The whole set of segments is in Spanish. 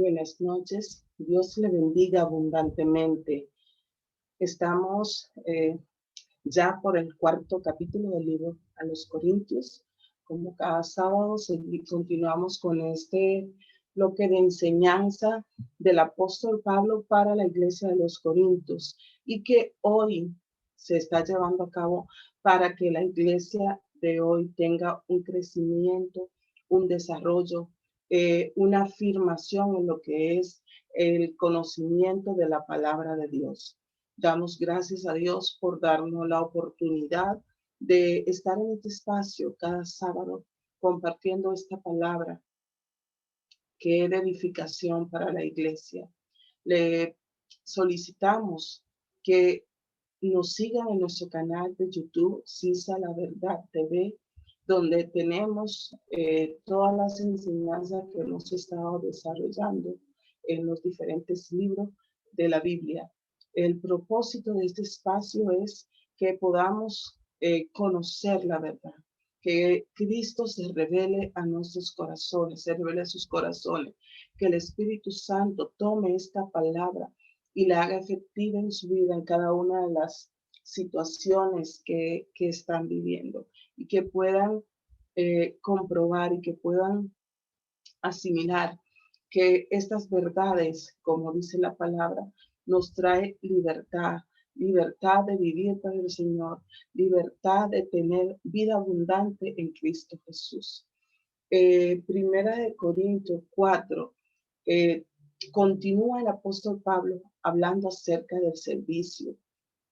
Buenas noches. Dios le bendiga abundantemente. Estamos ya por el cuarto capítulo del libro a los Corintios. Como cada sábado continuamos con este bloque de enseñanza del apóstol Pablo para la iglesia de los Corintios y que hoy se está llevando a cabo para que la iglesia de hoy tenga un crecimiento, un desarrollo, una afirmación en lo que es el conocimiento de la palabra de Dios. Damos gracias a Dios por darnos la oportunidad de estar en este espacio cada sábado compartiendo esta palabra que es de edificación para la iglesia. Le solicitamos que nos sigan en nuestro canal de YouTube, CISA La Verdad TV, donde tenemos todas las enseñanzas que hemos estado desarrollando en los diferentes libros de la Biblia. El propósito de este espacio es que podamos conocer la verdad, que Cristo se revele a nuestros corazones, se revele a sus corazones, que el Espíritu Santo tome esta palabra y la haga efectiva en su vida, en cada una de las situaciones que están viviendo y que puedan comprobar y que puedan asimilar que estas verdades, como dice la palabra, nos trae libertad, libertad de vivir para el Señor, libertad de tener vida abundante en Cristo Jesús. Primera de Corintios 4, continúa el apóstol Pablo hablando acerca del servicio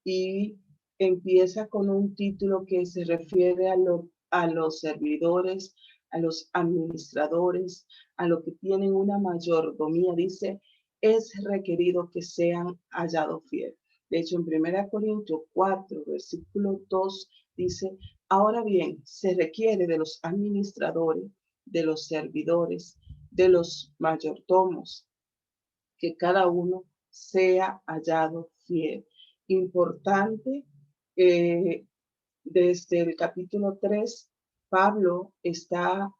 y empieza con un título que se refiere a los servidores, a los administradores, a los que tienen una mayordomía. Dice, es requerido que sean hallados fieles. De hecho, en 1 Corintios 4, versículo 2, dice, ahora bien, se requiere de los administradores, de los servidores, de los mayordomos, que cada uno sea hallado fiel. Importante, desde el capítulo 3, Pablo está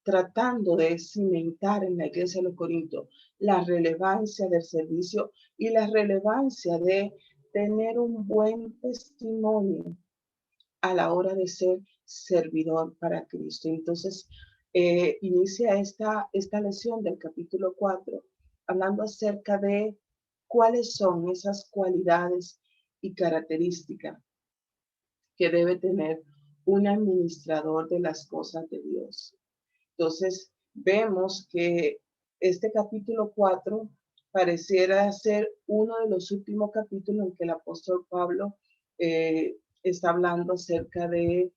tratando de cimentar en la iglesia de los Corintios la relevancia del servicio y la relevancia de tener un buen testimonio a la hora de ser servidor para Cristo. Entonces, inicia esta lección del capítulo 4 hablando acerca de cuáles son esas cualidades y características que debe tener un administrador de las cosas de Dios. Entonces, vemos que este capítulo 4 pareciera ser uno de los últimos capítulos en que el apóstol Pablo está hablando acerca de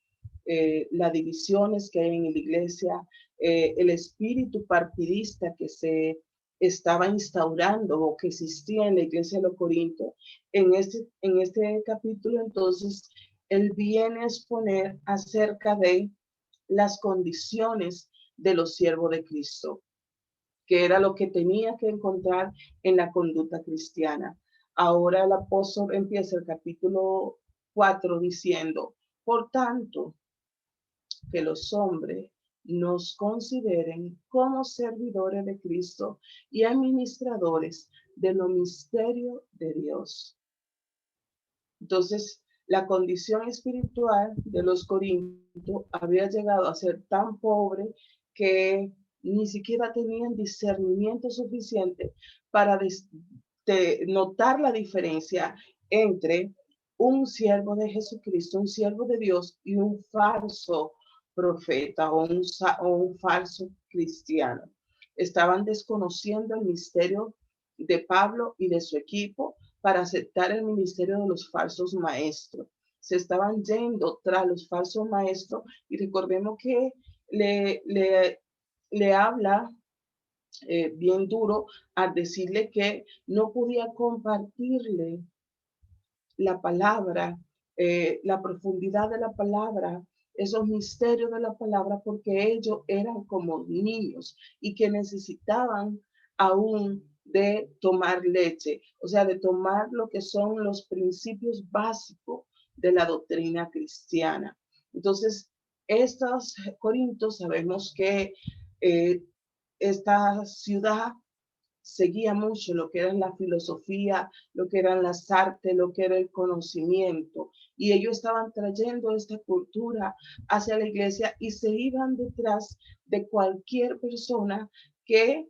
las divisiones que hay en la iglesia, el espíritu partidista que se estaba instaurando o que existía en la iglesia de los Corintios. En este capítulo, entonces, él viene a exponer acerca de las condiciones de los siervos de Cristo, que era lo que tenía que encontrar en la conducta cristiana. Ahora el apóstol empieza el capítulo 4 diciendo, por tanto, que los hombres nos consideren como servidores de Cristo y administradores de los misterios de Dios. Entonces, la condición espiritual de los corintios había llegado a ser tan pobre que ni siquiera tenían discernimiento suficiente para notar la diferencia entre un siervo de Jesucristo, un siervo de Dios y un falso profeta o un falso cristiano. Estaban desconociendo el misterio de Pablo y de su equipo para aceptar el ministerio de los falsos maestros. Se estaban yendo tras los falsos maestros y recordemos que le habla bien duro al decirle que no podía compartirle la palabra, la profundidad de la palabra, esos misterios de la palabra, porque ellos eran como niños y que necesitaban aún de tomar leche, o sea, de tomar lo que son los principios básicos de la doctrina cristiana. Entonces, estos corintios sabemos que esta ciudad seguía mucho lo que era la filosofía, lo que eran las artes, lo que era el conocimiento. Y ellos estaban trayendo esta cultura hacia la iglesia y se iban detrás de cualquier persona que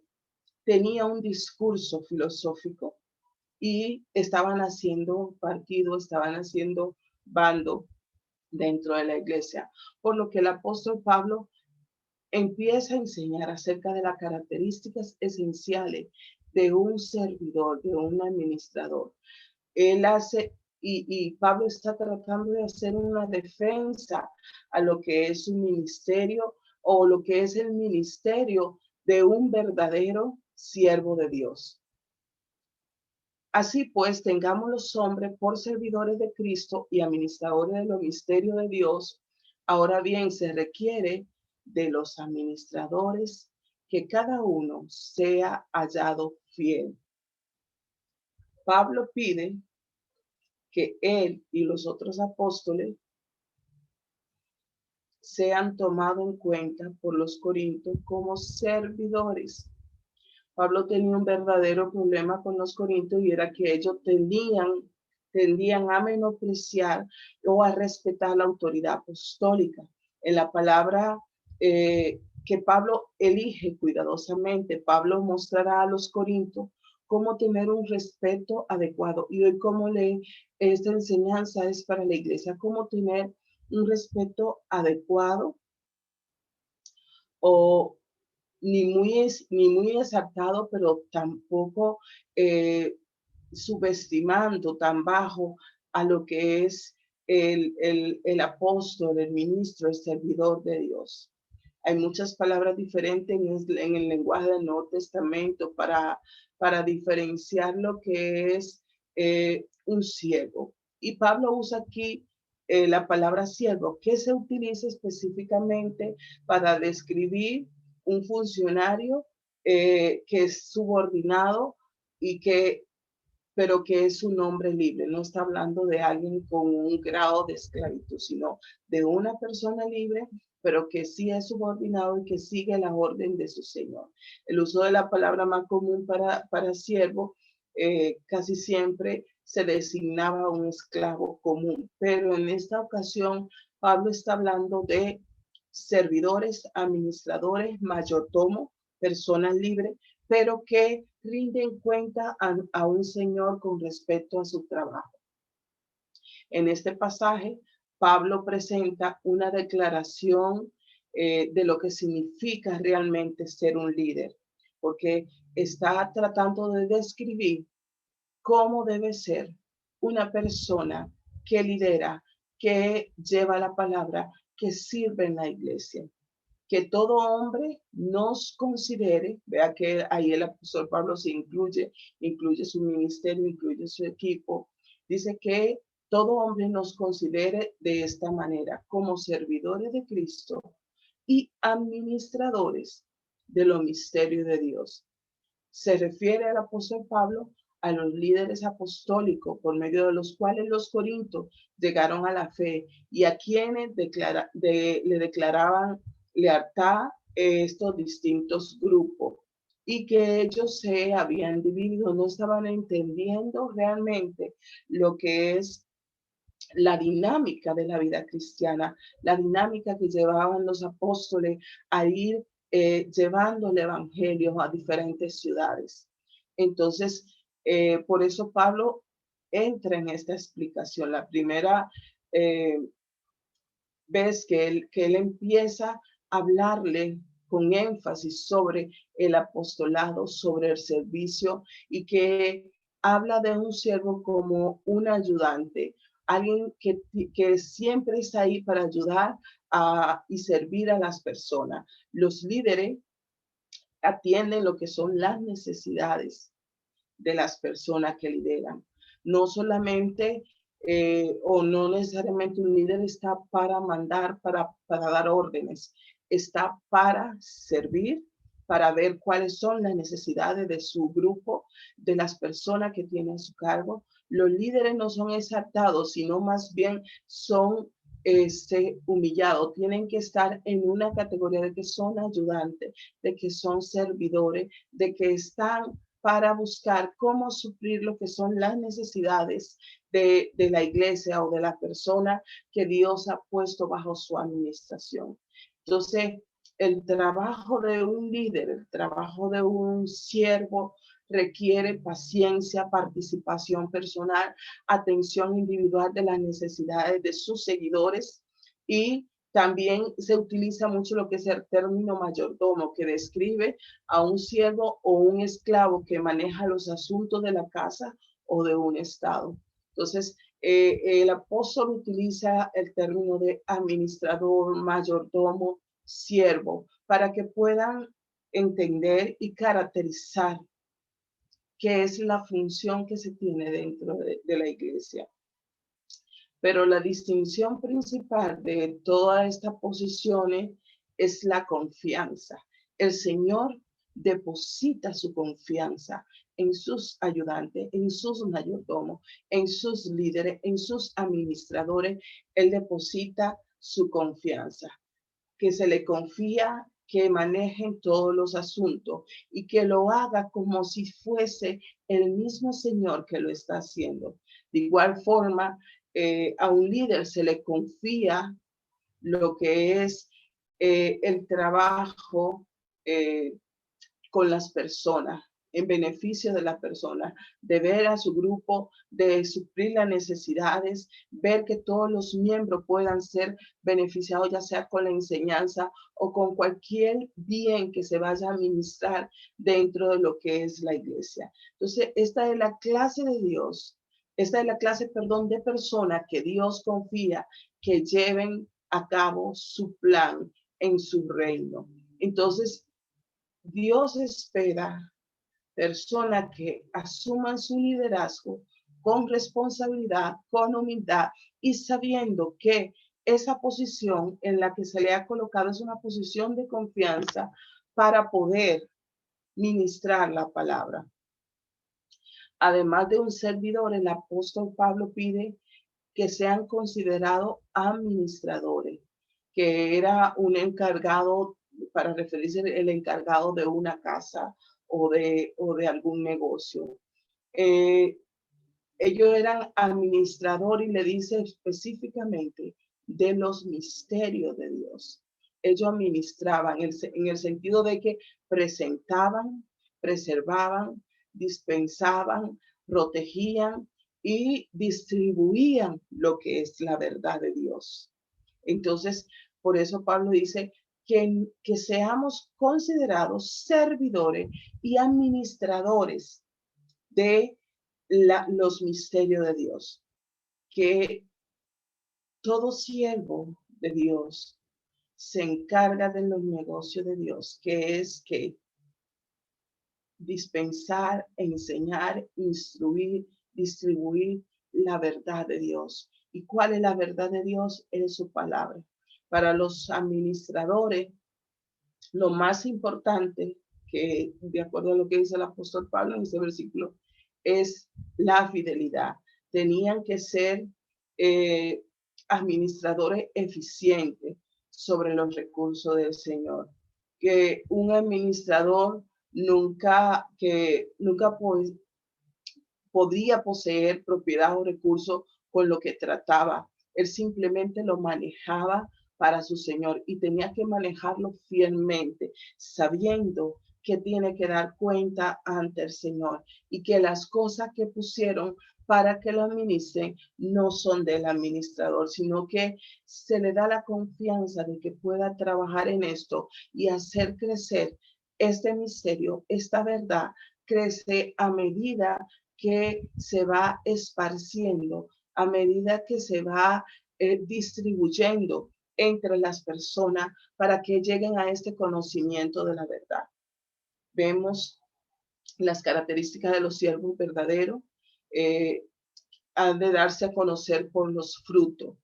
tenía un discurso filosófico y estaban haciendo partido, estaban haciendo bando dentro de la iglesia. Por lo que el apóstol Pablo empieza a enseñar acerca de las características esenciales de un servidor, de un administrador. Él hace, y Pablo está tratando de hacer una defensa a lo que es un ministerio o lo que es el ministerio de un verdadero siervo de Dios. Así pues, tengamos los hombres por servidores de Cristo y administradores de los misterios de Dios. Ahora bien, se requiere de los administradores que cada uno sea hallado fiel. Pablo pide que él y los otros apóstoles sean tomados en cuenta por los corintios como servidores. Pablo tenía un verdadero problema con los corintios y era que ellos tendían a menospreciar o a respetar la autoridad apostólica. En la palabra que Pablo elige cuidadosamente, Pablo mostrará a los corintios cómo tener un respeto adecuado. Y hoy esta enseñanza es para la iglesia, cómo tener un respeto adecuado o ni muy exaltado, pero tampoco subestimando tan bajo a lo que es el apóstol, el ministro, el servidor de Dios. Hay muchas palabras diferentes en el lenguaje del Nuevo Testamento para diferenciar lo que es un siervo. Y Pablo usa aquí la palabra siervo, que se utiliza específicamente para describir un funcionario que es subordinado y pero que es un hombre libre. No está hablando de alguien con un grado de esclavitud, sino de una persona libre, pero que sí es subordinado y que sigue la orden de su Señor. El uso de la palabra más común para siervo casi siempre se designaba a un esclavo común, pero en esta ocasión Pablo está hablando de servidores, administradores, mayordomo, personas libres, pero que rinden cuenta a un señor con respecto a su trabajo. En este pasaje, Pablo presenta una declaración de lo que significa realmente ser un líder, porque está tratando de describir cómo debe ser una persona que lidera, que lleva la palabra, que sirve en la iglesia. Que todo hombre nos considere, vea que ahí el apóstol Pablo se incluye su ministerio, incluye su equipo, dice que todo hombre nos considere de esta manera, como servidores de Cristo y administradores de los misterios de Dios. Se refiere al apóstol Pablo a los líderes apostólicos por medio de los cuales los corintios llegaron a la fe y a quienes le declaraban lealtad estos distintos grupos y que ellos se habían dividido, no estaban entendiendo realmente lo que es la dinámica de la vida cristiana, la dinámica que llevaban los apóstoles a ir llevando el evangelio a diferentes ciudades. Entonces, por eso Pablo entra en esta explicación. La primera vez que él empieza a hablarle con énfasis sobre el apostolado, sobre el servicio y que habla de un siervo como un ayudante, alguien que siempre está ahí para ayudar y servir a las personas. Los líderes atienden lo que son las necesidades de las personas que lideran. No solamente o no necesariamente un líder está para mandar, para dar órdenes, está para servir, para ver cuáles son las necesidades de su grupo, de las personas que tienen su cargo. Los líderes no son exaltados, sino más bien son humillado, tienen que estar en una categoría de que son ayudantes, de que son servidores, de que están para buscar cómo suplir lo que son las necesidades de la iglesia o de la persona que Dios ha puesto bajo su administración. Entonces, el trabajo de un líder, el trabajo de un siervo requiere paciencia, participación personal, atención individual de las necesidades de sus seguidores, y también se utiliza mucho lo que es el término mayordomo, que describe a un siervo o un esclavo que maneja los asuntos de la casa o de un estado. Entonces, el apóstol utiliza el término de administrador, mayordomo, siervo, para que puedan entender y caracterizar qué es la función que se tiene dentro de la iglesia. Pero la distinción principal de todas estas posiciones es la confianza. El Señor deposita su confianza en sus ayudantes, en sus mayordomos, en sus líderes, en sus administradores. Él deposita su confianza, que se le confía que manejen todos los asuntos y que lo haga como si fuese el mismo Señor que lo está haciendo. De igual forma, a un líder se le confía lo que es el trabajo con las personas, en beneficio de la persona, de ver a su grupo, de suplir las necesidades, ver que todos los miembros puedan ser beneficiados, ya sea con la enseñanza o con cualquier bien que se vaya a ministrar dentro de lo que es la iglesia. Entonces, esta es la clase de Dios, esta es la clase, perdón, de personas que Dios confía que lleven a cabo su plan en su reino. Entonces, Dios espera personas que asuman su liderazgo con responsabilidad, con humildad y sabiendo que esa posición en la que se le ha colocado es una posición de confianza para poder ministrar la palabra. Además de un servidor, el apóstol Pablo pide que sean considerados administradores, que era un encargado, para referirse el encargado de una casa o de algún negocio. Ellos eran administradores y le dice específicamente de los misterios de Dios. Ellos administraban en el sentido de que presentaban, preservaban, dispensaban, protegían y distribuían lo que es la verdad de Dios. Entonces, por eso Pablo dice que seamos considerados servidores y administradores de los misterios de Dios, que todo siervo de Dios se encarga de los negocios de Dios, que es que dispensar, enseñar, instruir, distribuir la verdad de Dios. ¿Y cuál es la verdad de Dios? Es su palabra. Para los administradores, lo más importante, que de acuerdo a lo que dice el apóstol Pablo en ese versículo, es la fidelidad. Tenían que ser administradores eficientes sobre los recursos del Señor. Que un administrador nunca podría poseer propiedad o recursos con lo que trataba. Él simplemente lo manejaba para su Señor y tenía que manejarlo fielmente, sabiendo que tiene que dar cuenta ante el Señor y que las cosas que pusieron para que lo administren no son del administrador, sino que se le da la confianza de que pueda trabajar en esto y hacer crecer este misterio, esta verdad, crece a medida que se va esparciendo, a medida que se va distribuyendo entre las personas para que lleguen a este conocimiento de la verdad. Vemos las características de los siervos verdaderos, han de darse a conocer por los frutos.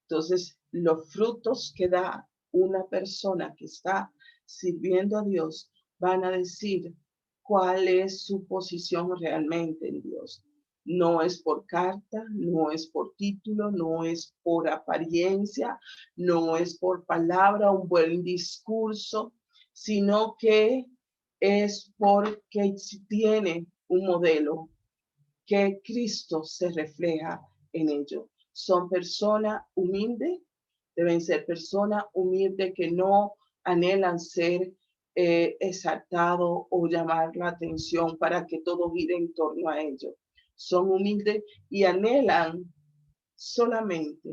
Entonces, los frutos que da una persona que está sirviendo a Dios van a decir cuál es su posición realmente en Dios. No es por carta, no es por título, no es por apariencia, no es por palabra, un buen discurso, sino que es porque tiene un modelo que Cristo se refleja en ello. Son personas humildes, deben ser personas humildes que no anhelan ser exaltados o llamar la atención para que todo gire en torno a ellos. Son humildes y anhelan solamente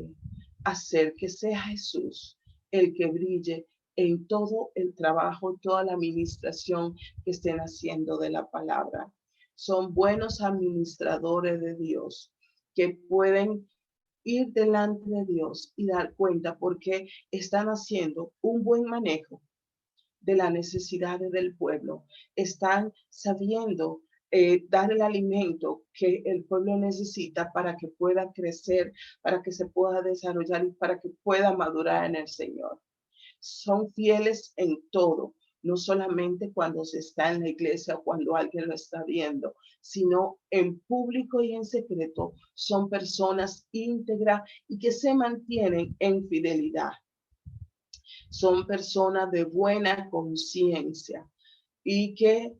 hacer que sea Jesús el que brille en todo el trabajo, toda la administración que estén haciendo de la palabra. Son buenos administradores de Dios que pueden ir delante de Dios y dar cuenta porque están haciendo un buen manejo de las necesidades del pueblo. Están sabiendo dar el alimento que el pueblo necesita para que pueda crecer, para que se pueda desarrollar y para que pueda madurar en el Señor. Son fieles en todo, no solamente cuando se está en la iglesia o cuando alguien lo está viendo, sino en público y en secreto. Son personas íntegras y que se mantienen en fidelidad. Son personas de buena conciencia y que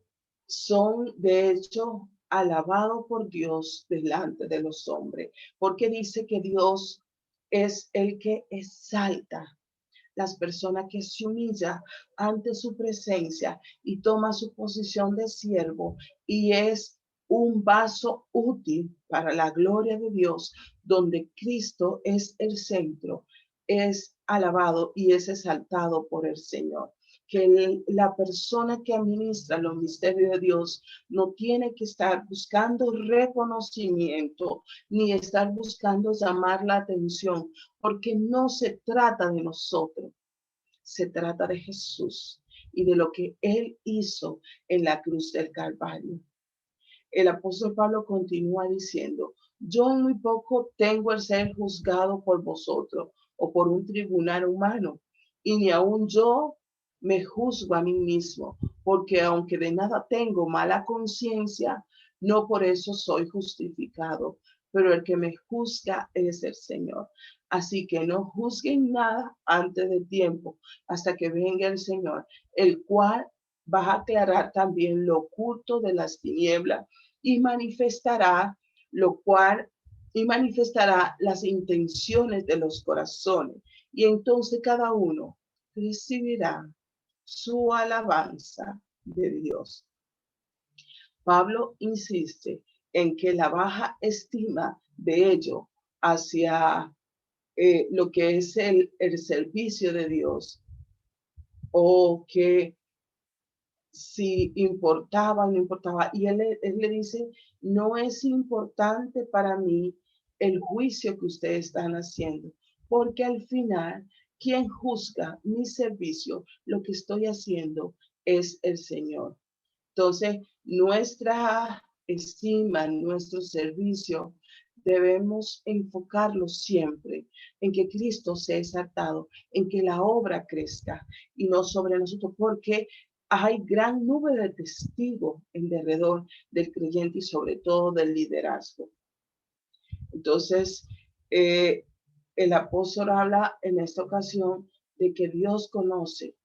son de hecho alabados por Dios delante de los hombres, porque dice que Dios es el que exalta las personas, que se humilla ante su presencia y toma su posición de siervo y es un vaso útil para la gloria de Dios, donde Cristo es el centro, es alabado y es exaltado por el Señor. Que la persona que administra los misterios de Dios no tiene que estar buscando reconocimiento ni estar buscando llamar la atención, porque no se trata de nosotros, se trata de Jesús y de lo que Él hizo en la cruz del Calvario. El apóstol Pablo continúa diciendo: yo en muy poco tengo el ser juzgado por vosotros o por un tribunal humano, y ni aun yo me juzgo a mí mismo, porque aunque de nada tengo mala conciencia, no por eso soy justificado, pero el que me juzga es el Señor. Así que no juzguen nada antes de tiempo, hasta que venga el Señor, el cual va a aclarar también lo oculto de las tinieblas y manifestará las intenciones de los corazones. Y entonces cada uno recibirá su alabanza de Dios. Pablo insiste en que la baja estima de ello hacia lo que es el servicio de Dios, o que si importaba o no importaba. Y él le dice: no es importante para mí el juicio que ustedes están haciendo, porque al final quien juzga mi servicio, lo que estoy haciendo, es el Señor. Entonces, nuestra estima, nuestro servicio, debemos enfocarlo siempre en que Cristo sea exaltado, en que la obra crezca y no sobre nosotros, porque hay gran nube de testigos en derredor del creyente y sobre todo del liderazgo. Entonces, el apóstol habla en esta ocasión de que Dios conoce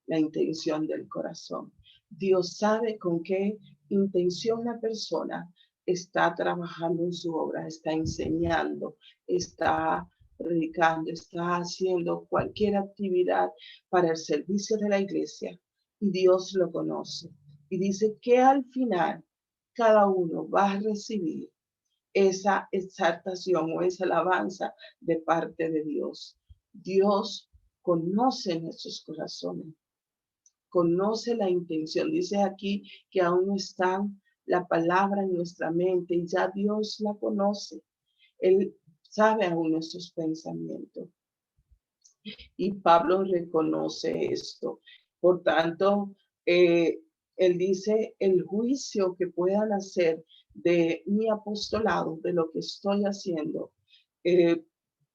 la intención del corazón. Dios sabe con qué intención la persona está trabajando en su obra, está enseñando, está predicando, está haciendo cualquier actividad para el servicio de la iglesia, y Dios lo conoce. Y dice que al final cada uno va a recibir esa exaltación o esa alabanza de parte de Dios. Dios conoce nuestros corazones, conoce la intención. Dice aquí que aún no está la palabra en nuestra mente y ya Dios la conoce. Él sabe aún nuestros pensamientos. Y Pablo reconoce esto. Por tanto, él dice: el juicio que puedan hacer de mi apostolado, de lo que estoy haciendo,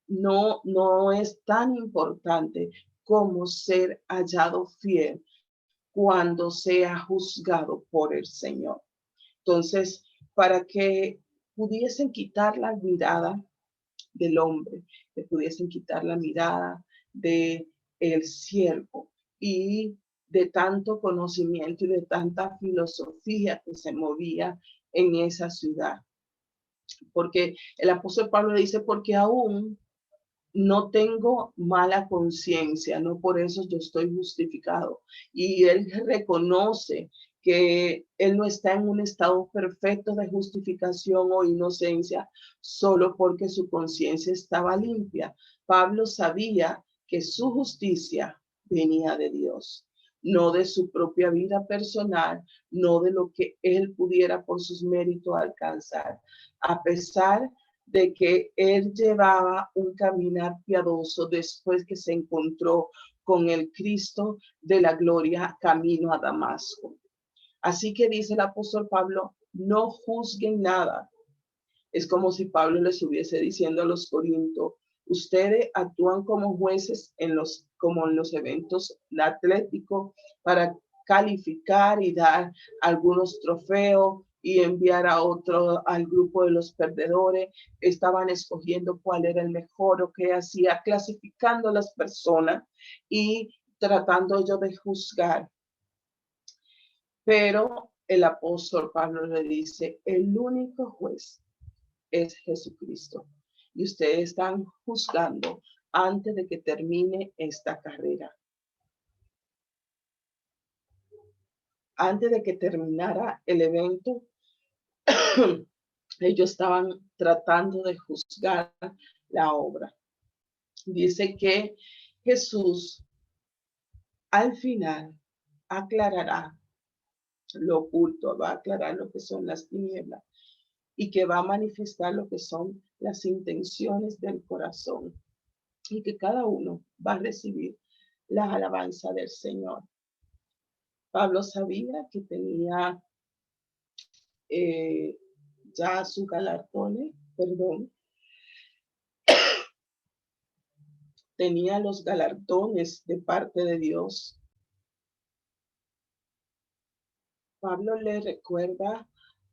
no es tan importante como ser hallado fiel cuando sea juzgado por el Señor. Entonces, para que pudiesen quitar la mirada del hombre, que pudiesen quitar la mirada de el siervo y de tanto conocimiento y de tanta filosofía que se movía en esa ciudad. Porque el apóstol Pablo dice, porque aún no tengo mala conciencia, no por eso yo estoy justificado. Y él reconoce que él no está en un estado perfecto de justificación o inocencia solo porque su conciencia estaba limpia. Pablo sabía que su justicia venía de Dios, no de su propia vida personal, no de lo que él pudiera por sus méritos alcanzar. A pesar de que él llevaba un caminar piadoso después que se encontró con el Cristo de la gloria camino a Damasco. Así que dice el apóstol Pablo, no juzguen nada. Es como si Pablo les estuviese diciendo a los corintios, ustedes actúan como jueces como en los eventos atléticos para calificar y dar algunos trofeos y enviar a otro al grupo de los perdedores. Estaban escogiendo cuál era el mejor o qué hacía, clasificando a las personas y tratando ellos de juzgar. Pero el apóstol Pablo le dice, el único juez es Jesucristo. Y ustedes están juzgando antes de que termine esta carrera. Antes de que terminara el evento, ellos estaban tratando de juzgar la obra. Dice que Jesús al final aclarará lo oculto, va a aclarar lo que son las tinieblas y que va a manifestar lo que son las intenciones del corazón y que cada uno va a recibir la alabanza del Señor. Pablo sabía que tenía ya sus galardones, tenía los galardones de parte de Dios. Pablo le recuerda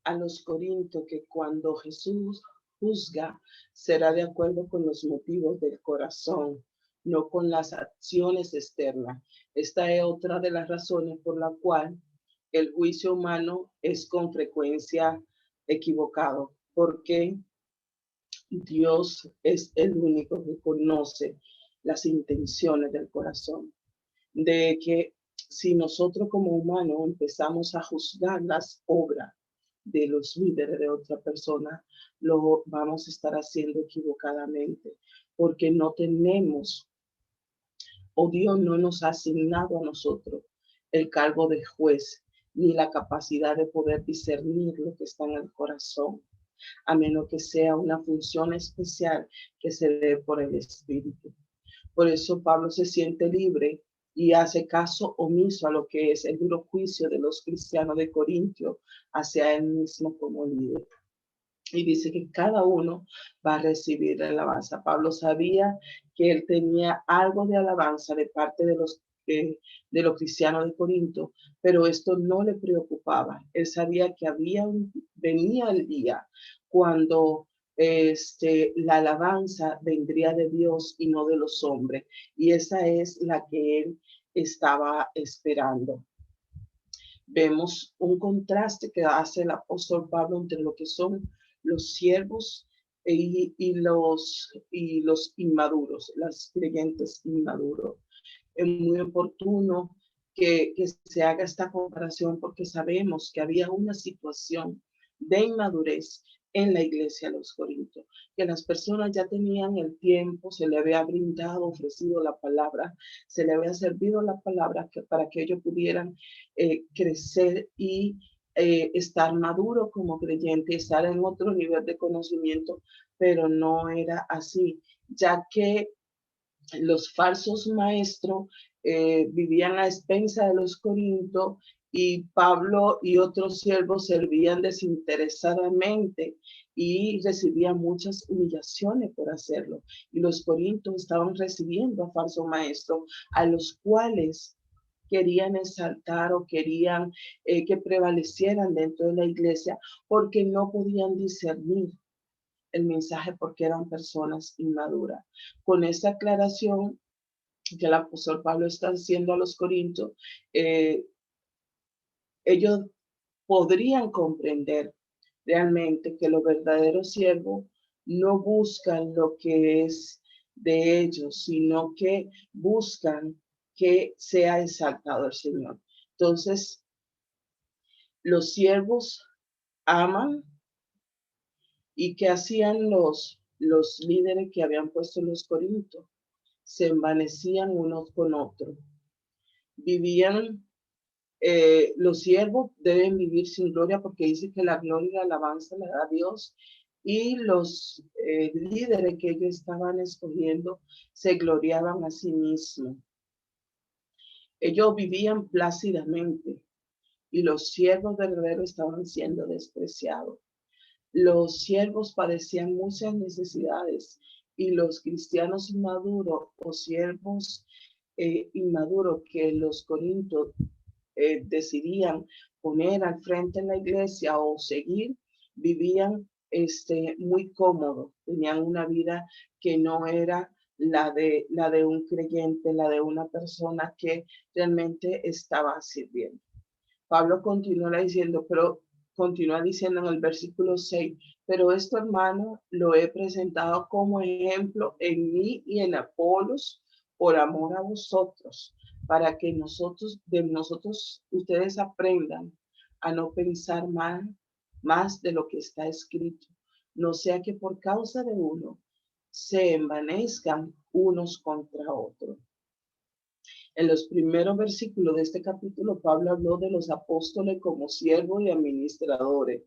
a los corintios que cuando Jesús juzga, será de acuerdo con los motivos del corazón, no con las acciones externas. Esta es otra de las razones por la cual el juicio humano es con frecuencia equivocado, porque Dios es el único que conoce las intenciones del corazón. De que si nosotros como humanos empezamos a juzgar las obras de los líderes de otra persona, lo vamos a estar haciendo equivocadamente, porque no tenemos, o Dios no nos ha asignado a nosotros el cargo de juez, ni la capacidad de poder discernir lo que está en el corazón, a menos que sea una función especial que se dé por el Espíritu. Por eso Pablo se siente libre y hace caso omiso a lo que es el duro juicio de los cristianos de Corintio hacia él mismo como líder. Y dice que cada uno va a recibir alabanza. Pablo sabía que él tenía algo de alabanza de parte de los cristianos de Corinto, pero esto no le preocupaba. Él sabía que venía el día cuando la alabanza vendría de Dios y no de los hombres. Y esa es la que él estaba esperando. Vemos un contraste que hace el apóstol Pablo entre lo que son los siervos y los inmaduros, los creyentes inmaduros. Es muy oportuno que se haga esta comparación porque sabemos que había una situación de inmadurez en la iglesia de los Corintios, que las personas ya tenían el tiempo, se le había brindado, ofrecido la palabra, se le había servido la palabra para que ellos pudieran crecer y estar maduro como creyente, estar en otro nivel de conocimiento, pero no era así, ya que los falsos maestros vivían a expensa de los corintios y Pablo y otros siervos servían desinteresadamente y recibían muchas humillaciones por hacerlo. Y los corintios estaban recibiendo a falsos maestros, a los cuales querían exaltar o querían que prevalecieran dentro de la iglesia porque no podían discernir el mensaje porque eran personas inmaduras. Con esta aclaración que el apóstol Pablo está haciendo a los Corintios, ellos podrían comprender realmente que los verdaderos siervos no buscan lo que es de ellos, sino que buscan que sea exaltado el Señor. Entonces, los siervos aman. ¿Y qué hacían los líderes que habían puesto en los Corintios? Se envanecían unos con otros. Vivían, los siervos deben vivir sin gloria porque dice que la gloria y la alabanza le da a Dios. Y los líderes que ellos estaban escogiendo se gloriaban a sí mismos. Ellos vivían plácidamente y los siervos verdaderos estaban siendo despreciados. Los siervos padecían muchas necesidades y los cristianos inmaduros o siervos inmaduros que los corintios decidían poner al frente en la iglesia o seguir, vivían muy cómodos, tenían una vida que no era la de un creyente, la de una persona que realmente estaba sirviendo. Pablo continúa diciendo en el versículo 6, pero esto, hermano, lo he presentado como ejemplo en mí y en Apolos por amor a vosotros, para que de nosotros ustedes aprendan a no pensar más de lo que está escrito, no sea que por causa de uno se envanezcan unos contra otros. En los primeros versículos de este capítulo, Pablo habló de los apóstoles como siervos y administradores.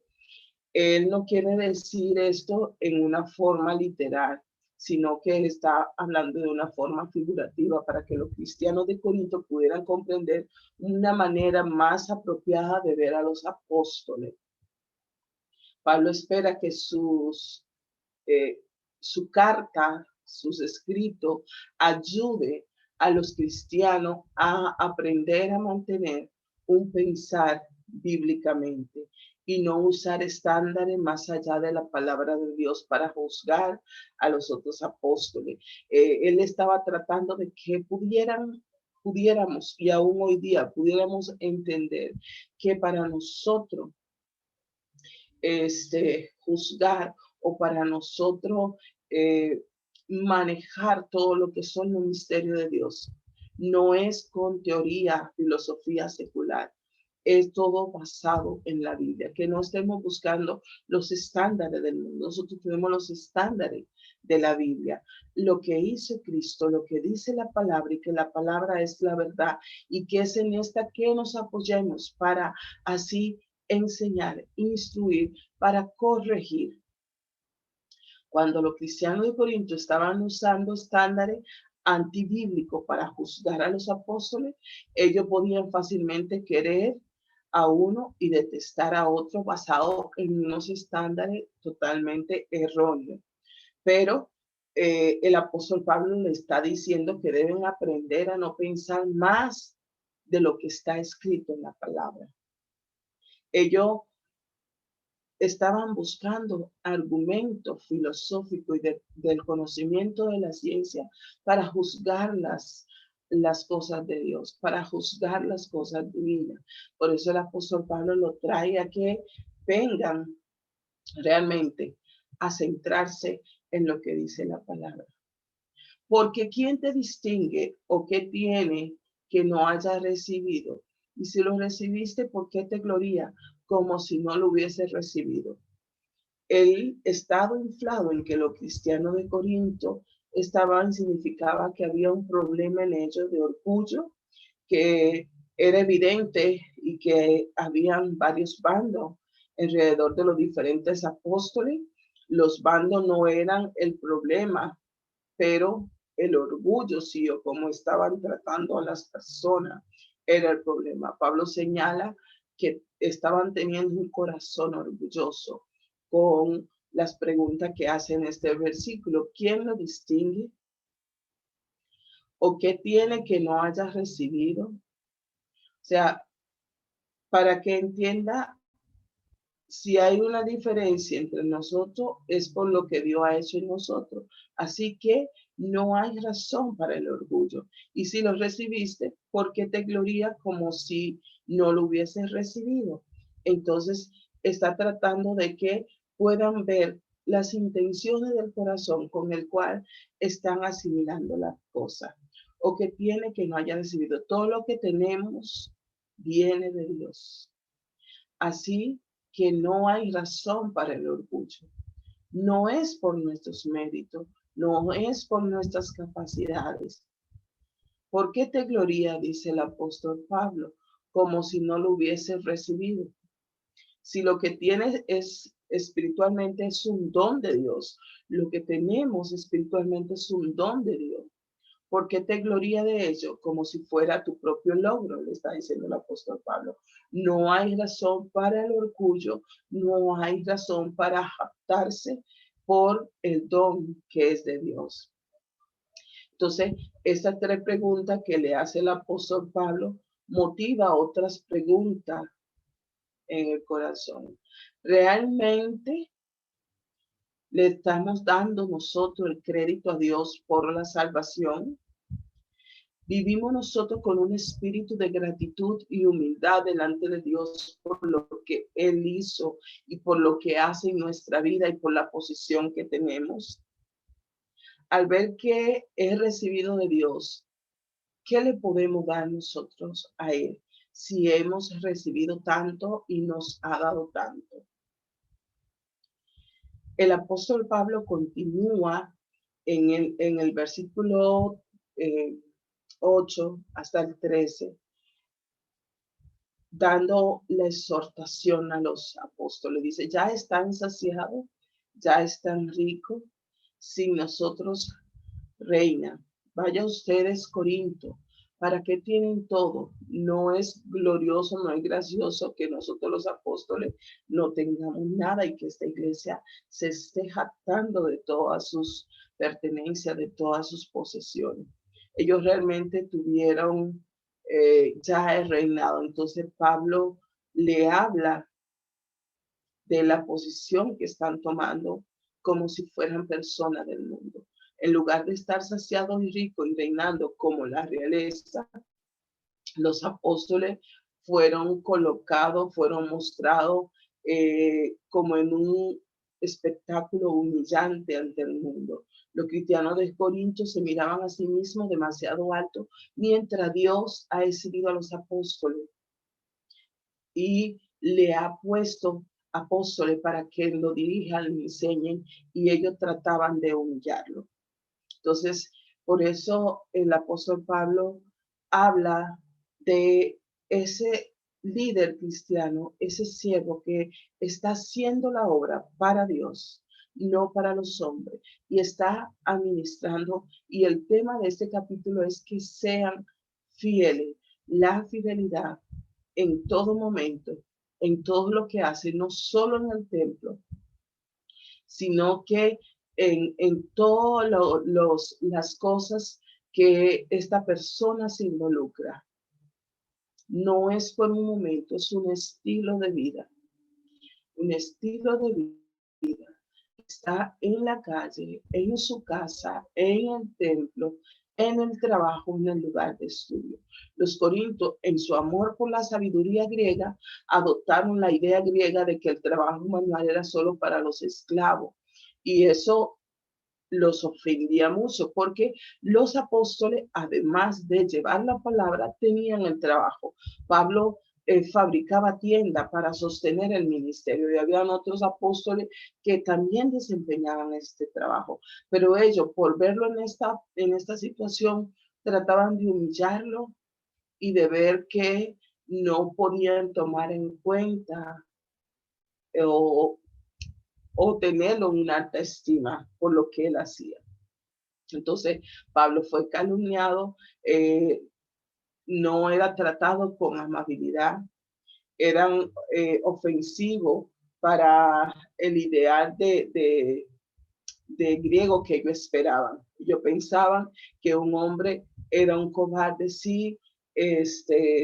Él no quiere decir esto en una forma literal, sino que él está hablando de una forma figurativa para que los cristianos de Corinto pudieran comprender una manera más apropiada de ver a los apóstoles. Pablo espera que su carta, sus escritos, ayude a los cristianos a aprender a mantener un pensar bíblicamente y no usar estándares más allá de la palabra de Dios para juzgar a los otros apóstoles. Él estaba tratando de que pudiéramos y aún hoy día pudiéramos entender que para nosotros juzgar o para nosotros manejar todo lo que son los misterios de Dios. No es con teoría, filosofía secular. Es todo basado en la Biblia. Que no estemos buscando los estándares del mundo. Nosotros tenemos los estándares de la Biblia. Lo que hizo Cristo, lo que dice la palabra y que la palabra es la verdad y que es en esta que nos apoyemos para así enseñar, instruir, para corregir. Cuando los cristianos de Corinto estaban usando estándares antibíblicos para juzgar a los apóstoles, ellos podían fácilmente querer a uno y detestar a otro basado en unos estándares totalmente erróneos. Pero el apóstol Pablo le está diciendo que deben aprender a no pensar más de lo que está escrito en la palabra. Ellos estaban buscando argumentos filosóficos y del conocimiento de la ciencia para juzgar las cosas de Dios, para juzgar las cosas divinas. Por eso el apóstol Pablo lo trae a que vengan realmente a centrarse en lo que dice la palabra. Porque ¿quién te distingue o qué tiene que no haya recibido? Y si lo recibiste, ¿por qué te gloria como si no lo hubieses recibido? El estado inflado en que los cristianos de Corinto estaban significaba que había un problema en ellos de orgullo, que era evidente y que habían varios bandos alrededor de los diferentes apóstoles. Los bandos no eran el problema, pero el orgullo, sí, o cómo estaban tratando a las personas, era el problema. Pablo señala que estaban teniendo un corazón orgulloso con las preguntas que hace en este versículo. ¿Quién lo distingue? ¿O qué tiene que no hayas recibido? sea, para que entienda, si hay una diferencia entre nosotros, es por lo que Dios ha hecho en nosotros. Así que no hay razón para el orgullo. Y si lo recibiste, ¿por qué te glorías como si no lo hubieses recibido? Entonces, está tratando de que puedan ver las intenciones del corazón con el cual están asimilando las cosas, o que tiene que no haya recibido. Todo lo que tenemos viene de Dios. Así que no hay razón para el orgullo. No es por nuestros méritos, no es por nuestras capacidades. ¿Por qué te glorías, dice el apóstol Pablo, como si no lo hubieses recibido? Si lo que tienes es espiritualmente es un don de Dios, lo que tenemos espiritualmente es un don de Dios. ¿Por qué te glorías de ello? Como si fuera tu propio logro, le está diciendo el apóstol Pablo. No hay razón para el orgullo, no hay razón para jactarse por el don que es de Dios. Entonces, estas tres preguntas que le hace el apóstol Pablo motiva otras preguntas en el corazón. ¿Realmente le estamos dando nosotros el crédito a Dios por la salvación? ¿Vivimos nosotros con un espíritu de gratitud y humildad delante de Dios por lo que Él hizo y por lo que hace en nuestra vida y por la posición que tenemos? Al ver que es recibido de Dios, ¿qué le podemos dar nosotros a Él si hemos recibido tanto y nos ha dado tanto? El apóstol Pablo continúa en el versículo 8 hasta el 13, dando la exhortación a los apóstoles. Dice, ya están saciados, ya están ricos, sin nosotros reina. Vaya ustedes, Corinto, ¿para qué tienen todo? No es glorioso, no es gracioso que nosotros los apóstoles no tengamos nada y que esta iglesia se esté jactando de todas sus pertenencias, de todas sus posesiones. Ellos realmente tuvieron ya el reinado. Entonces Pablo le habla de la posición que están tomando como si fueran personas del mundo. En lugar de estar saciados y ricos y reinando como la realeza, los apóstoles fueron colocados, fueron mostrados como en un espectáculo humillante ante el mundo. Los cristianos de Corinto se miraban a sí mismos demasiado alto, mientras Dios ha exhibido a los apóstoles y le ha puesto apóstoles para que lo dirijan, le enseñen, y ellos trataban de humillarlo. Entonces, por eso el apóstol Pablo habla de ese líder cristiano, ese siervo que está haciendo la obra para Dios, no para los hombres, y está administrando. Y el tema de este capítulo es que sean fieles, la fidelidad en todo momento, en todo lo que hacen, no solo en el templo, sino que en todas las cosas que esta persona se involucra. No es por un momento, es un estilo de vida. Un estilo de vida. Está en la calle, en su casa, en el templo, en el trabajo, en el lugar de estudio. Los corintios, en su amor por la sabiduría griega, adoptaron la idea griega de que el trabajo manual era solo para los esclavos. Y eso los ofendía mucho porque los apóstoles, además de llevar la palabra, tenían el trabajo. Pablo fabricaba tiendas para sostener el ministerio y habían otros apóstoles que también desempeñaban este trabajo. Pero ellos, por verlo en esta situación, trataban de humillarlo y de ver que no podían tomar en cuenta o tenerlo en una alta estima por lo que él hacía. Entonces, Pablo fue calumniado, no era tratado con amabilidad, eran ofensivos para el ideal de griego que ellos esperaban. Ellos pensaban que un hombre era un cobarde si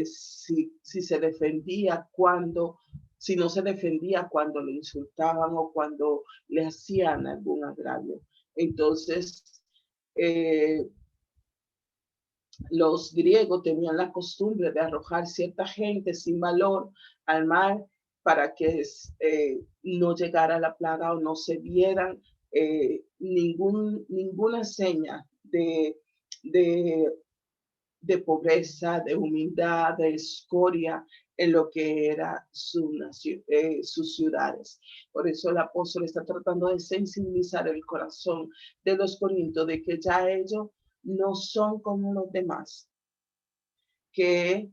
si se defendía cuando, si no se defendía cuando le insultaban o cuando le hacían algún agravio. Entonces, los griegos tenían la costumbre de arrojar cierta gente sin valor al mar para que no llegara la plaga o no se vieran ninguna seña de, de pobreza, de humildad, de escoria en lo que era sus ciudades. Por eso el apóstol está tratando de sensibilizar el corazón de los corintios de que ya ellos no son como los demás, que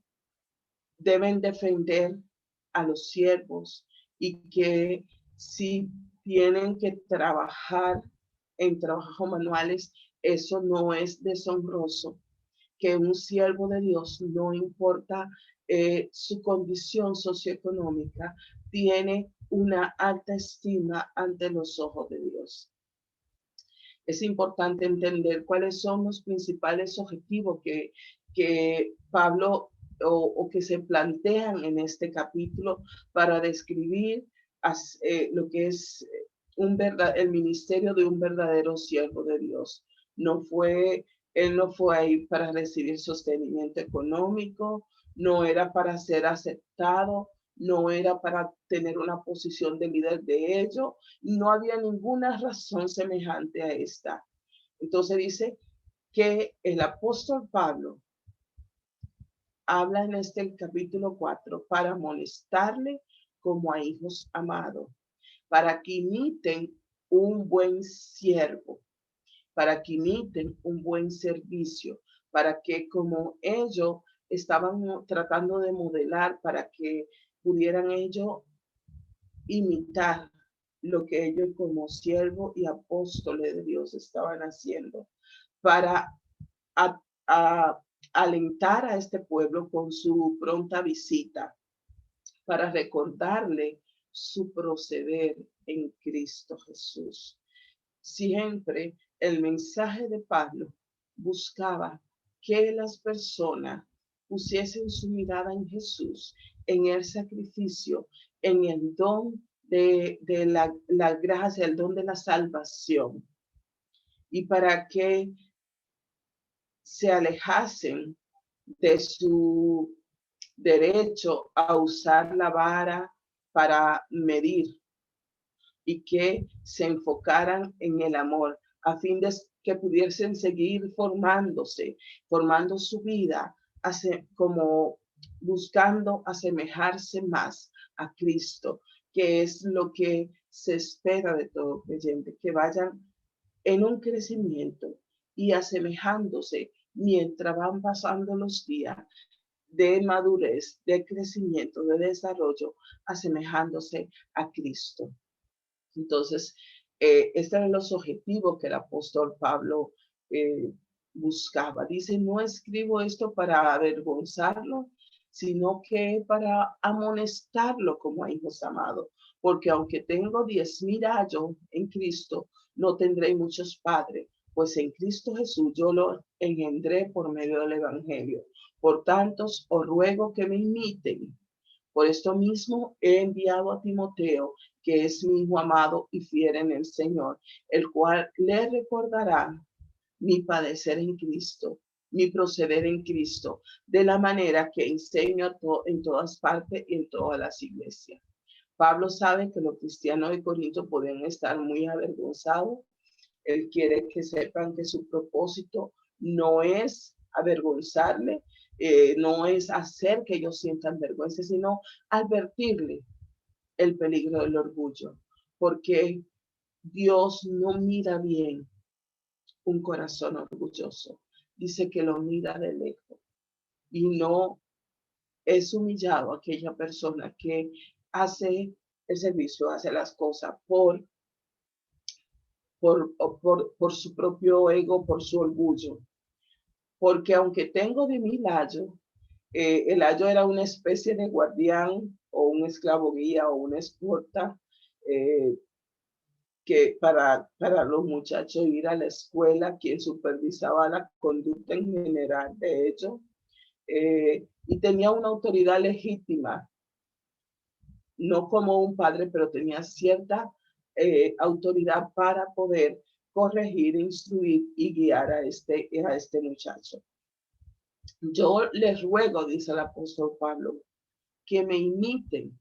deben defender a los siervos y que si tienen que trabajar en trabajos manuales, eso no es deshonroso, que un siervo de Dios, no importa su condición socioeconómica, tiene una alta estima ante los ojos de Dios. Es importante entender cuáles son los principales objetivos que Pablo o que se plantean en este capítulo para describir lo que es el ministerio de un verdadero siervo de Dios. Él no fue ahí para recibir sostenimiento económico, no era para ser aceptado, no era para tener una posición de líder de ellos, no había ninguna razón semejante a esta. Entonces dice que el apóstol Pablo habla en el capítulo 4 para amonestarle como a hijos amados, para que imiten un buen siervo, para que imiten un buen servicio, para que como ellos estaban tratando de modelar, para que pudieran ellos imitar lo que ellos como siervos y apóstoles de Dios estaban haciendo, para alentar a este pueblo con su pronta visita, para recordarle su proceder en Cristo Jesús. Siempre el mensaje de Pablo buscaba que las personas pusiesen su mirada en Jesús, en el sacrificio, en el don de la gracia, el don de la salvación, y para que se alejasen de su derecho a usar la vara para medir y que se enfocaran en el amor a fin de que pudiesen seguir formándose, formando su vida, como buscando asemejarse más a Cristo, que es lo que se espera de todo creyente, que vayan en un crecimiento y asemejándose mientras van pasando los días de madurez, de crecimiento, de desarrollo, asemejándose a Cristo. Entonces, estos eran los objetivos que el apóstol Pablo buscaba. Dice, no escribo esto para avergonzarlo, sino que para amonestarlo como a hijos amados. Porque aunque tengo 10,000 años en Cristo, no tendré muchos padres, pues en Cristo Jesús yo lo engendré por medio del Evangelio. Por tanto, os ruego que me imiten. Por esto mismo he enviado a Timoteo, que es mi hijo amado y fiel en el Señor, el cual le recordará mi padecer en Cristo, mi proceder en Cristo, de la manera que enseño en todas partes y en todas las iglesias. Pablo sabe que los cristianos de Corinto pueden estar muy avergonzados. Él quiere que sepan que su propósito no es avergonzarle, no es hacer que ellos sientan vergüenza, sino advertirle el peligro del orgullo, porque Dios no mira bien un corazón orgulloso. Dice que lo mira de lejos y no es humillado aquella persona que hace el servicio, hace las cosas por su propio ego, por su orgullo. Porque aunque tengo de mí layo, el ayo era una especie de guardián o un esclavo guía o una escolta que para los muchachos ir a la escuela, quien supervisaba la conducta en general de ellos. y tenía una autoridad legítima, no como un padre, pero tenía cierta autoridad para poder corregir, instruir y guiar a este muchacho. Yo les ruego, dice el apóstol Pablo, que me imiten.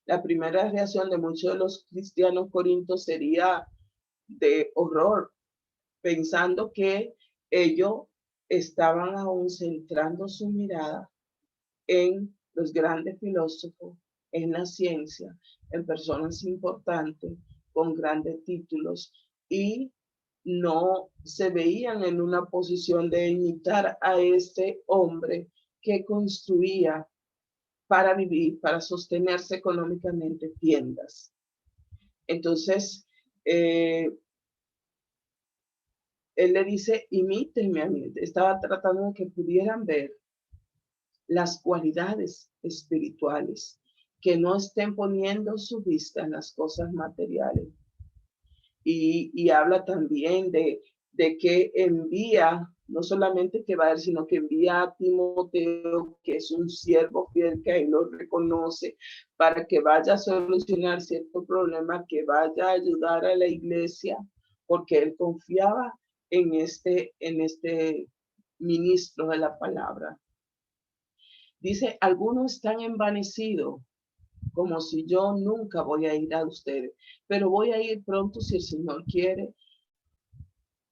La primera reacción de muchos de los cristianos corintios sería de horror, pensando que ellos estaban aún centrando su mirada en los grandes filósofos, en la ciencia, en personas importantes con grandes títulos y no se veían en una posición de imitar a este hombre que construía para vivir, para sostenerse económicamente tiendas. Entonces, él le dice, imítenme a mí. Estaba tratando de que pudieran ver las cualidades espirituales, que no estén poniendo su vista en las cosas materiales. Y habla también de que envía, no solamente que va a ir, sino que envía a Timoteo, que es un siervo fiel, que ahí lo reconoce, para que vaya a solucionar cierto problema, que vaya a ayudar a la iglesia, porque él confiaba en este ministro de la palabra. Dice, algunos están envanecidos, como si yo nunca voy a ir a ustedes, pero voy a ir pronto si el Señor quiere,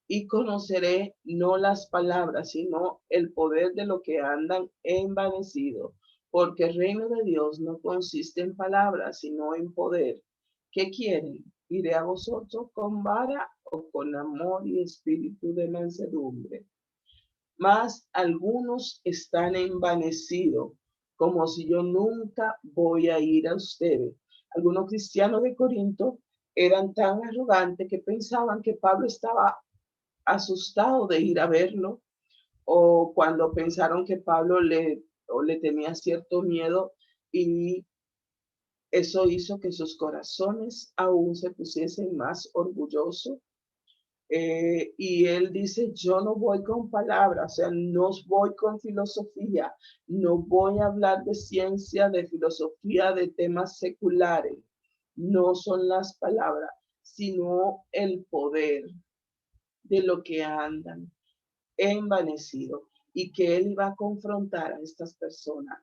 y conoceré no las palabras, sino el poder de lo que andan envanecidos, porque el reino de Dios no consiste en palabras, sino en poder. ¿Qué quieren? ¿Iré a vosotros con vara o con amor y espíritu de mansedumbre? Mas algunos están envanecidos, como si yo nunca voy a ir a ustedes. Algunos cristianos de Corinto eran tan arrogantes que pensaban que Pablo estaba asustado de ir a verlo, o cuando pensaron que Pablo le tenía cierto miedo, y eso hizo que sus corazones aún se pusiesen más orgullosos. Y él dice, yo no voy con palabras, o sea, no voy con filosofía, no voy a hablar de ciencia, de filosofía, de temas seculares. No son las palabras, sino el poder de lo que andan envanecido, y que él iba a confrontar a estas personas.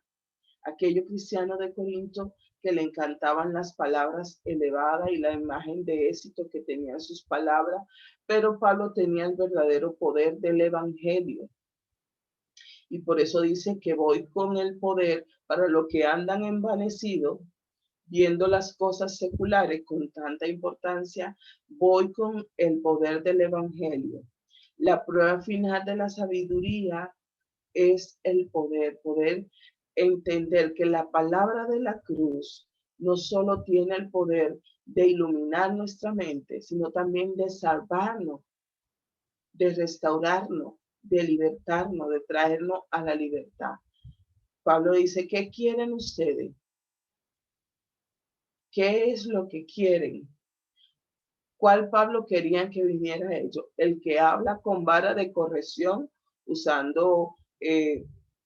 Aquellos cristianos de Corinto que le encantaban las palabras elevadas y la imagen de éxito que tenían sus palabras, pero Pablo tenía el verdadero poder del evangelio. Y por eso dice que voy con el poder para los que andan envanecidos, viendo las cosas seculares con tanta importancia, voy con el poder del evangelio. La prueba final de la sabiduría es el poder entender que la palabra de la cruz no solo tiene el poder de iluminar nuestra mente, sino también de salvarnos, de restaurarnos, de libertarnos, de traernos a la libertad. Pablo dice, ¿qué quieren ustedes? ¿Qué es lo que quieren? ¿Cuál Pablo querían que viniera a ellos? El que habla con vara de corrección, usando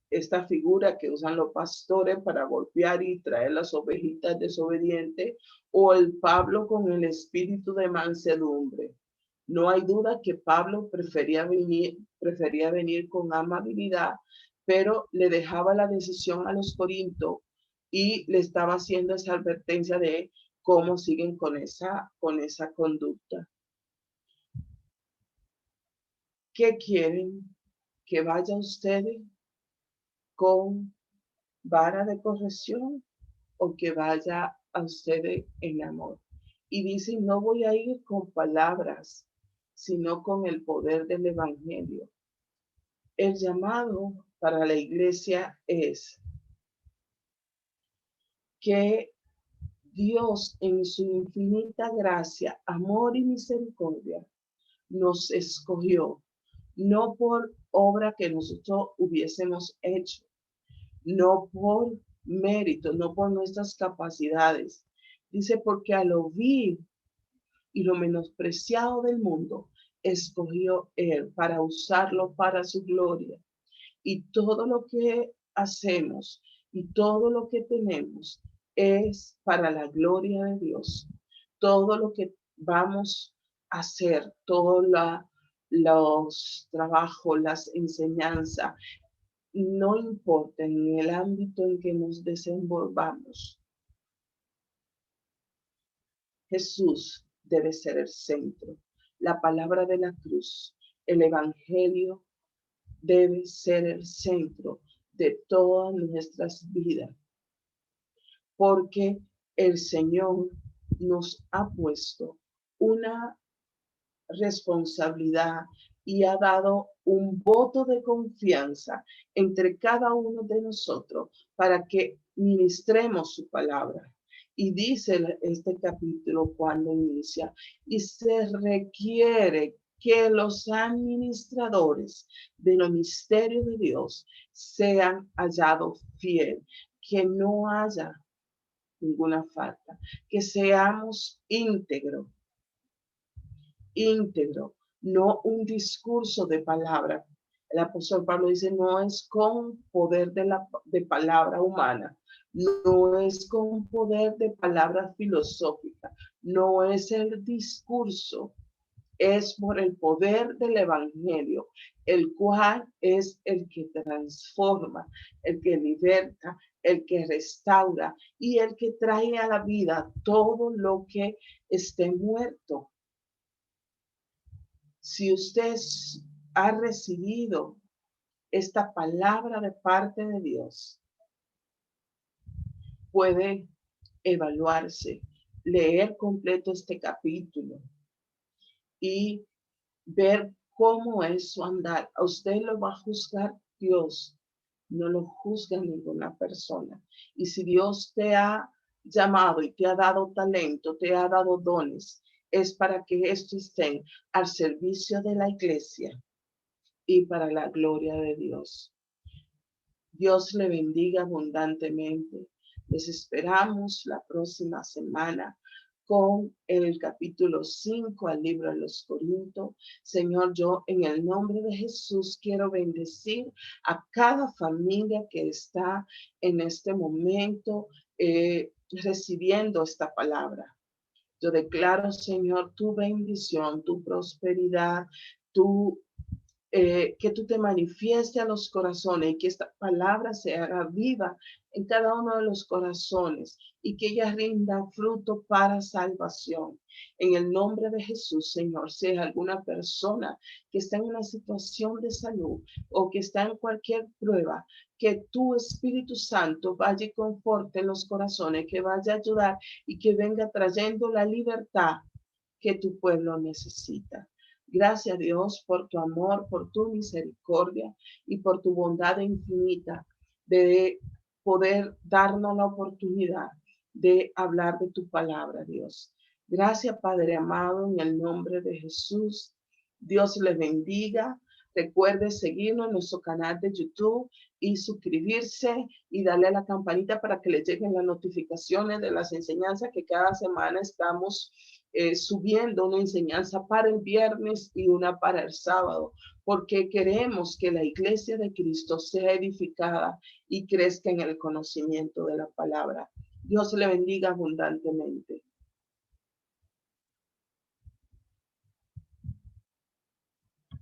esta figura que usan los pastores para golpear y traer las ovejitas desobedientes, o el Pablo con el espíritu de mansedumbre. No hay duda que Pablo prefería venir con amabilidad, pero le dejaba la decisión a los corintios y le estaba haciendo esa advertencia de cómo siguen con esa conducta. ¿Qué quieren? ¿Que vaya ustedes con vara de corrección o que vaya a ustedes en amor? Y dicen, no voy a ir con palabras, sino con el poder del evangelio. El llamado para la iglesia es que Dios, en su infinita gracia, amor y misericordia, nos escogió, no por obra que nosotros hubiésemos hecho, no por mérito, no por nuestras capacidades. Dice, porque a lo vil y lo menospreciado del mundo, escogió él para usarlo para su gloria. Y todo lo que hacemos y todo lo que tenemos es para la gloria de Dios. Todo lo que vamos a hacer, todos los trabajos, las enseñanzas, no importa en el ámbito en que nos desenvolvamos, Jesús debe ser el centro. La palabra de la cruz, el evangelio debe ser el centro de todas nuestras vidas, porque el Señor nos ha puesto una responsabilidad y ha dado un voto de confianza entre cada uno de nosotros para que ministremos su palabra. Y dice este capítulo cuando inicia, y se requiere que los administradores de los misterios de Dios sean hallados fiel, que no haya ninguna falta, que seamos íntegros, no un discurso de palabra. El apóstol Pablo dice, no es con poder de palabra humana, no es con poder de palabra filosófica, no es el discurso, es por el poder del evangelio, el cual es el que transforma, el que liberta, el que restaura y el que trae a la vida todo lo que esté muerto. Si usted ha recibido esta palabra de parte de Dios, puede evaluarse, leer completo este capítulo y ver cómo es su andar. A usted lo va a juzgar Dios, no lo juzga ninguna persona. Y si Dios te ha llamado y te ha dado talento, te ha dado dones, es para que estos estén al servicio de la iglesia y para la gloria de Dios. Dios le bendiga abundantemente. Les esperamos la próxima semana con el capítulo 5 al libro de los Corintios. Señor, yo en el nombre de Jesús quiero bendecir a cada familia que está en este momento recibiendo esta palabra. Yo declaro, Señor, tu bendición, tu prosperidad, que tú te manifiestes a los corazones y que esta palabra se haga viva en cada uno de los corazones y que ella rinda fruto para salvación. En el nombre de Jesús, Señor, si hay alguna persona que está en una situación de salud o que está en cualquier prueba, que tu Espíritu Santo vaya y conforte los corazones, que vaya a ayudar y que venga trayendo la libertad que tu pueblo necesita. Gracias, Dios, por tu amor, por tu misericordia y por tu bondad infinita de poder darnos la oportunidad de hablar de tu palabra, Dios. Gracias, Padre amado, en el nombre de Jesús. Dios les bendiga. Recuerde seguirnos en nuestro canal de YouTube y suscribirse y darle a la campanita para que le lleguen las notificaciones de las enseñanzas que cada semana estamos subiendo, una enseñanza para el viernes y una para el sábado, porque queremos que la iglesia de Cristo sea edificada y crezca en el conocimiento de la palabra. Dios le bendiga abundantemente.